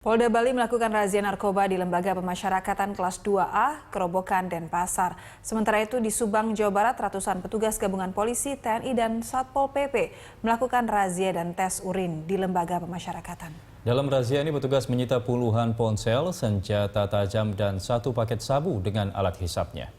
Polda Bali melakukan razia narkoba di Lembaga Pemasyarakatan Kelas 2A, Kerobokan, Denpasar. Sementara itu di Subang, Jawa Barat, ratusan petugas gabungan polisi, TNI, dan Satpol PP melakukan razia dan tes urin di Lembaga Pemasyarakatan. Dalam razia ini petugas menyita puluhan ponsel, senjata tajam, dan satu paket sabu dengan alat hisapnya.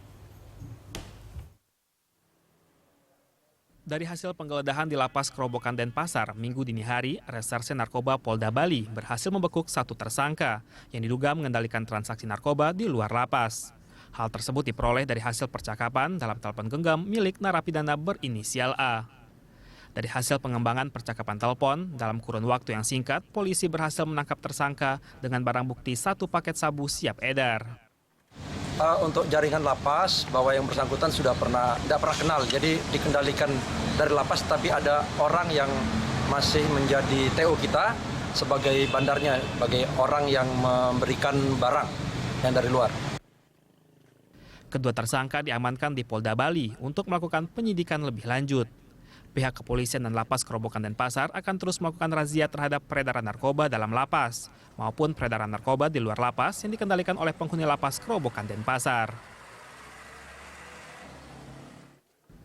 Dari hasil penggeledahan di Lapas Kerobokan Denpasar, Minggu dini hari, Reserse Narkoba Polda Bali berhasil membekuk satu tersangka yang diduga mengendalikan transaksi narkoba di luar lapas. Hal tersebut diperoleh dari hasil percakapan dalam telepon genggam milik narapidana berinisial A. Dari hasil pengembangan percakapan telepon, dalam kurun waktu yang singkat, polisi berhasil menangkap tersangka dengan barang bukti satu paket sabu siap edar. Untuk jaringan lapas, bahwa yang bersangkutan tidak pernah kenal, jadi dikendalikan dari lapas, tapi ada orang yang masih menjadi TO kita sebagai bandarnya, sebagai orang yang memberikan barang yang dari luar. Kedua tersangka diamankan di Polda Bali untuk melakukan penyidikan lebih lanjut. Pihak kepolisian dan Lapas Kerobokan Denpasar akan terus melakukan razia terhadap peredaran narkoba dalam lapas maupun peredaran narkoba di luar lapas yang dikendalikan oleh penghuni Lapas Kerobokan Denpasar.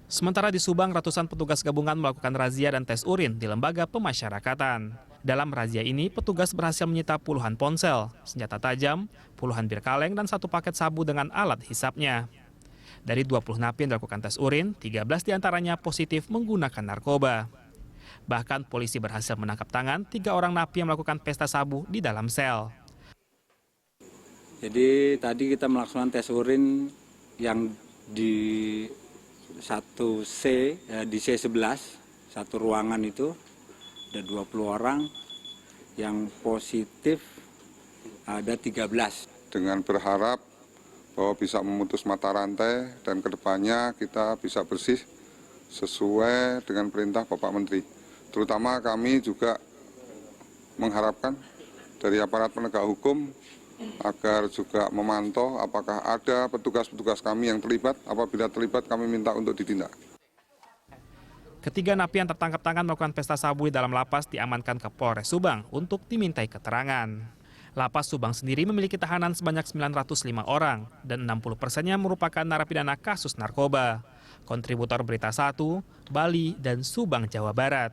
Sementara di Subang, ratusan petugas gabungan melakukan razia dan tes urin di Lembaga Pemasyarakatan. Dalam razia ini, petugas berhasil menyita puluhan ponsel, senjata tajam, puluhan bir kaleng, dan satu paket sabu dengan alat hisapnya. Dari 20 napi yang dilakukan tes urin, 13 diantaranya positif menggunakan narkoba. Bahkan polisi berhasil menangkap tangan 3 orang napi yang melakukan pesta sabu di dalam sel. Jadi tadi kita melaksanakan tes urin yang di 1C, di C11, satu ruangan itu ada 20 orang, yang positif ada 13. Dengan berharap bahwa bisa memutus mata rantai dan kedepannya kita bisa bersih sesuai dengan perintah Bapak Menteri. Terutama kami juga mengharapkan dari aparat penegak hukum agar juga memantau apakah ada petugas-petugas kami yang terlibat. Apabila terlibat kami minta untuk ditindak. Ketiga napi yang tertangkap tangan melakukan pesta sabu di dalam lapas diamankan ke Polres Subang untuk dimintai keterangan. Lapas Subang sendiri memiliki tahanan sebanyak 905 orang dan 60%-nya merupakan narapidana kasus narkoba. Kontributor Berita 1, Bali, dan Subang, Jawa Barat.